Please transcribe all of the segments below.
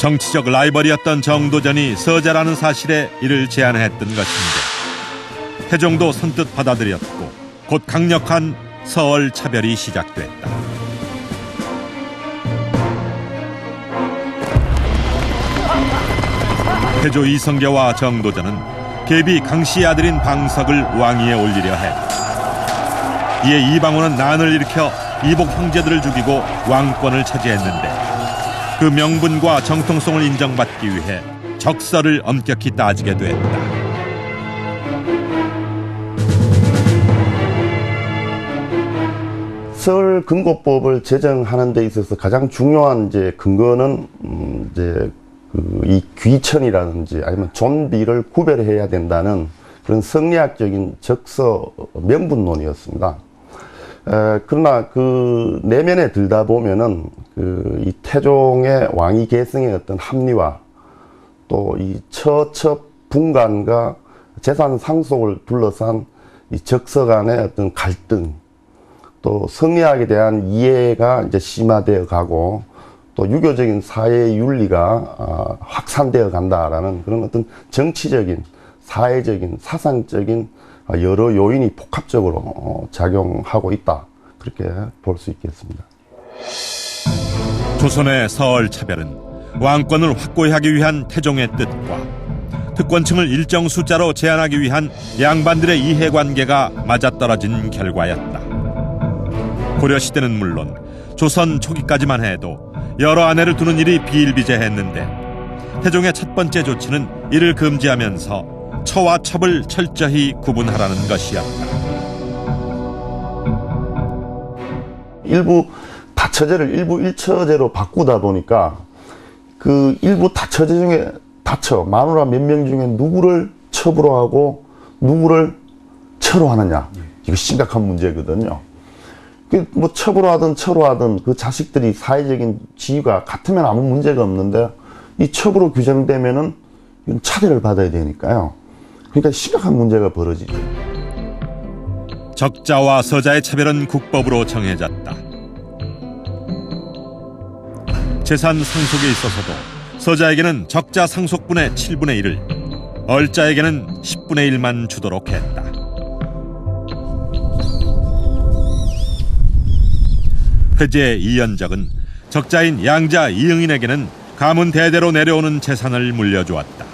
정치적 라이벌이었던 정도전이 서자라는 사실에 이를 제안했던 것인데 태종도 선뜻 받아들였고 곧 강력한 서얼 차별이 시작됐다. 태조 이성계와 정도전은 계비 강씨의 아들인 방석을 왕위에 올리려 했다. 이에 이방원은 난을 일으켜 이복 형제들을 죽이고 왕권을 차지했는데 그 명분과 정통성을 인정받기 위해 적서를 엄격히 따지게 됐다. 서울 근고법을 제정하는 데 있어서 가장 중요한 근거는 이 귀천이라든지 아니면 존비를 구별해야 된다는 그런 성리학적인 적서 명분론이었습니다. 그러나 그 내면에 들다 보면은 이 태종의 왕위 계승의 어떤 합리화, 또 이 처첩 분간과 재산 상속을 둘러싼 이 적서 간의 어떤 갈등, 또 성리학에 대한 이해가 이제 심화되어 가고 또 유교적인 사회 윤리가 확산되어 간다라는 그런 어떤 정치적인, 사회적인, 사상적인 여러 요인이 복합적으로 작용하고 있다. 그렇게 볼 수 있겠습니다. 조선의 서얼 차별은 왕권을 확고히 하기 위한 태종의 뜻과 특권층을 일정 숫자로 제한하기 위한 양반들의 이해관계가 맞아떨어진 결과였다. 고려시대는 물론 조선 초기까지만 해도 여러 아내를 두는 일이 비일비재했는데 태종의 첫 번째 조치는 이를 금지하면서 처와 첩을 철저히 구분하라는 것이었다. 일부 다처제를 일부 일처제로 바꾸다 보니까 그 일부 다처제 중에 마누라 몇 명 중에 누구를 첩으로 하고 누구를 처로 하느냐, 이거 심각한 문제거든요. 뭐 첩으로 하든 처로 하든 그 자식들이 사회적인 지위가 같으면 아무 문제가 없는데 이 첩으로 규정되면은 차별을 받아야 되니까요. 그러니까 심각한 문제가 벌어지죠. 적자와 서자의 차별은 국법으로 정해졌다. 재산 상속에 있어서도 서자에게는 적자 상속분의 7분의 1을, 얼자에게는 10분의 1만 주도록 했다. 회제 이연적은 적자인 양자 이응인에게는 가문 대대로 내려오는 재산을 물려주었다.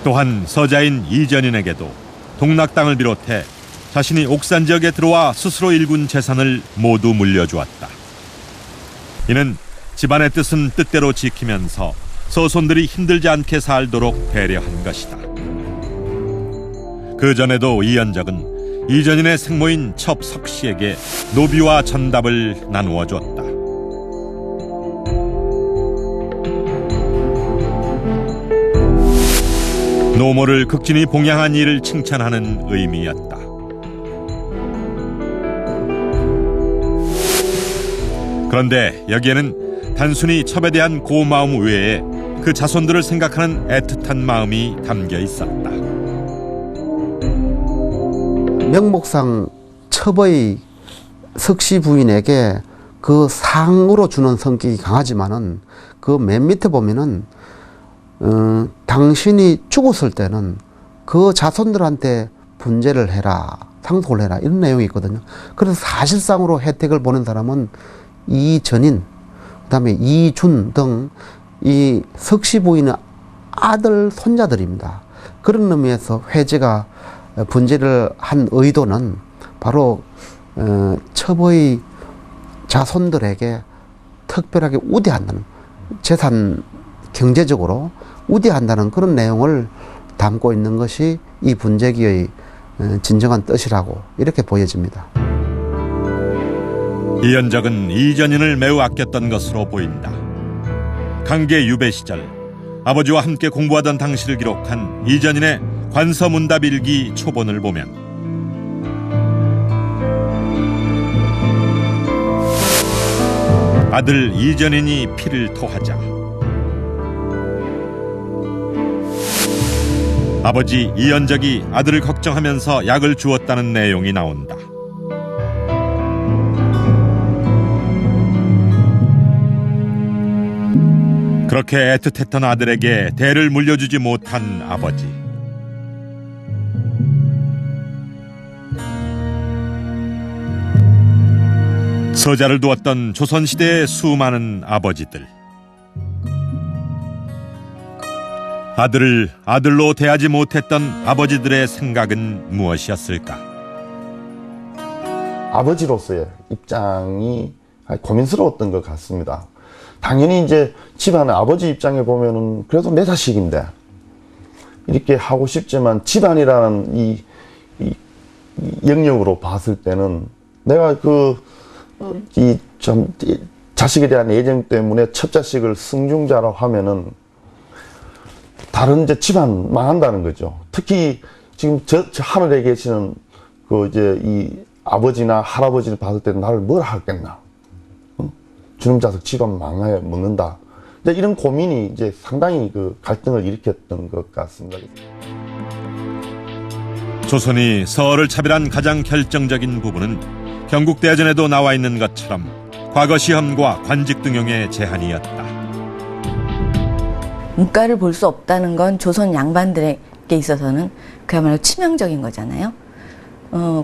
또한 서자인 이전인에게도 동락 땅을 비롯해 자신이 옥산 지역에 들어와 스스로 일군 재산을 모두 물려주었다. 이는 집안의 뜻은 뜻대로 지키면서 서손들이 힘들지 않게 살도록 배려한 것이다. 그 전에도 이연적은 이전인의 생모인 첩석씨에게 노비와 전답을 나누어 줬다. 노모를 극진히 봉양한 일을 칭찬하는 의미였다. 그런데 여기에는 단순히 첩에 대한 고마움 외에 그 자손들을 생각하는 애틋한 마음이 담겨 있었다. 명목상 첩의 석씨 부인에게 그 상으로 주는 성격이 강하지만은 그 맨 밑에 보면은 당신이 죽었을 때는 그 자손들한테 분재를 해라, 상속을 해라, 이런 내용이 있거든요. 그래서 사실상으로 혜택을 보는 사람은 이전인, 그 다음에 이준 등 이 석씨 부인의 아들, 손자들입니다. 그런 의미에서 회제가 분재를 한 의도는 바로 첩의 자손들에게 특별하게 우대한다는, 재산 경제적으로 우대한다는 그런 내용을 담고 있는 것이 이 분재기의 진정한 뜻이라고 이렇게 보여집니다. 이연적은 이전인을 매우 아꼈던 것으로 보인다. 강계 유배 시절 아버지와 함께 공부하던 당시를 기록한 이전인의 관서문답일기 초본을 보면 아들 이전인이 피를 토하자 아버지 이연적이 아들을 걱정하면서 약을 주었다는 내용이 나온다. 그렇게 애틋했던 아들에게 대를 물려주지 못한 아버지. 서자를 두었던 조선시대의 수많은 아버지들. 아들을 아들로 대하지 못했던 아버지들의 생각은 무엇이었을까? 아버지로서의 입장이 고민스러웠던 것 같습니다. 당연히 이제 집안의 아버지 입장에 보면은 그래도 내 자식인데 이렇게 하고 싶지만 집안이라는 이 영역으로 봤을 때는 내가 자식에 대한 애정 때문에 첫 자식을 승중자라고 하면은 다른 이제 집안 망한다는 거죠. 특히 지금 저 하늘에 계시는 이 아버지나 할아버지를 봤을 때는 나를 뭐라 하겠나? 주름 자석 집안 망해 먹는다. 이런 고민이 이제 상당히 갈등을 일으켰던 것 같습니다. 조선이 서얼을 차별한 가장 결정적인 부분은 경국대전에도 나와 있는 것처럼 과거 시험과 관직 등용의 제한이었다. 문과를 볼 수 없다는 건 조선 양반들에게 있어서는 그야말로 치명적인 거잖아요.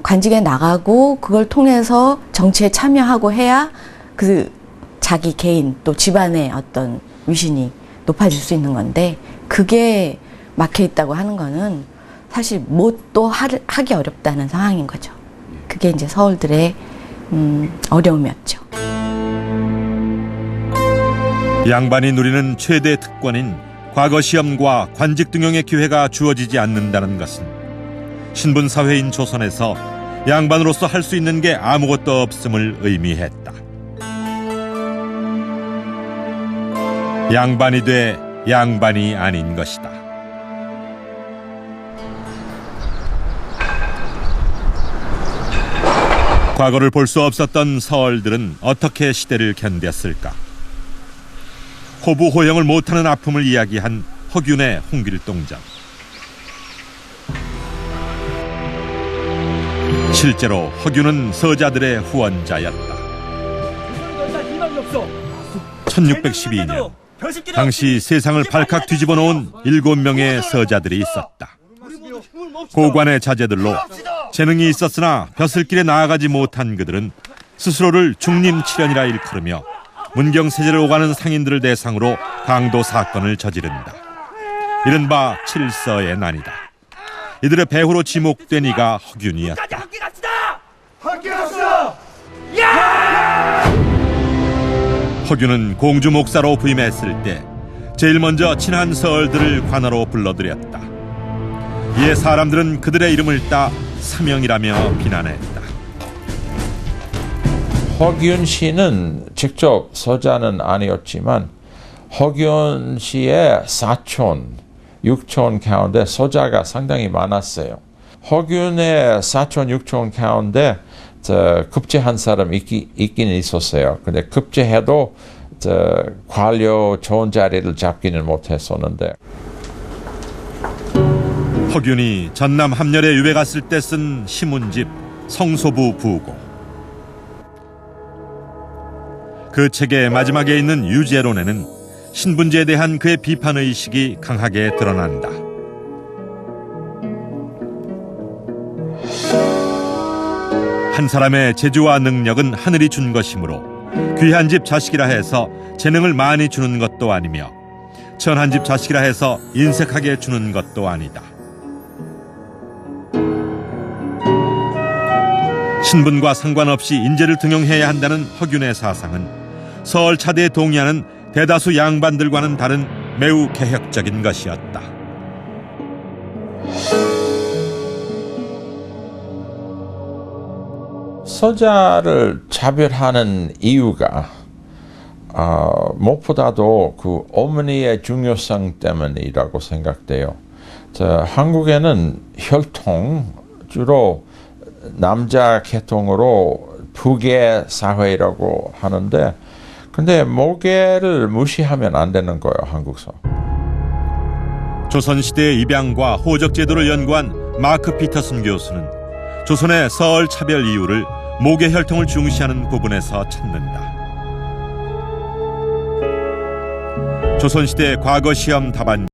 관직에 나가고 그걸 통해서 정치에 참여하고 해야 자기 개인 또 집안의 어떤 위신이 높아질 수 있는 건데 그게 막혀 있다고 하는 거는 사실 뭣도 하기 어렵다는 상황인 거죠. 그게 이제 서울들의 어려움이었죠. 양반이 누리는 최대 특권인 과거 시험과 관직 등용의 기회가 주어지지 않는다는 것은 신분사회인 조선에서 양반으로서 할 수 있는 게 아무것도 없음을 의미했다. 양반이 돼 양반이 아닌 것이다. 과거를 볼 수 없었던 서얼들은 어떻게 시대를 견뎠을까? 호부호영을 못하는 아픔을 이야기한 허균의 홍길동전. 실제로 허균은 서자들의 후원자였다. 1612년 당시 세상을 발칵 뒤집어 놓은 7명의 서자들이 있었다. 고관의 자제들로 재능이 있었으나 벼슬길에 나아가지 못한 그들은 스스로를 중림칠연이라 일컬으며 문경세제를 오가는 상인들을 대상으로 강도 사건을 저지른다. 이른바 칠서의 난이다. 이들의 배후로 지목된 이가 허균이었다. 허균은 공주 목사로 부임했을 때 제일 먼저 친한 서얼들을 관하로 불러들였다. 이에 사람들은 그들의 이름을 따 사명이라며 비난했다. 허균 씨는 직접 서자는 아니었지만 허균 씨의 사촌, 육촌 가운데 서자가 상당히 많았어요. 허균의 사촌, 육촌 가운데 급제한 사람 있긴 있었어요. 근데 급제해도 관료 좋은 자리를 잡기는 못했었는데. 허균이 전남 함열에 유배 갔을 때 쓴 시문집 성소부 부고. 그 책의 마지막에 있는 유제론에는 신분제에 대한 그의 비판의식이 강하게 드러난다. 한 사람의 재주와 능력은 하늘이 준 것이므로 귀한 집 자식이라 해서 재능을 많이 주는 것도 아니며 천한 집 자식이라 해서 인색하게 주는 것도 아니다. 신분과 상관없이 인재를 등용해야 한다는 허균의 사상은 서얼 차대에 동의하는 대다수 양반들과는 다른 매우 개혁적인 것이었다. 서자를 차별하는 이유가 무엇보다도 그 어머니의 중요성 때문이라고 생각돼요. 한국에는 혈통 주로 남자 계통으로 부계 사회라고 하는데 근데 모계를 무시하면 안 되는 거예요, 한국서. 조선시대의 입양과 호적 제도를 연구한 마크 피터슨 교수는 조선의 서얼 차별 이유를 모계 혈통을 중시하는 부분에서 찾는다. 조선시대 과거 시험 답안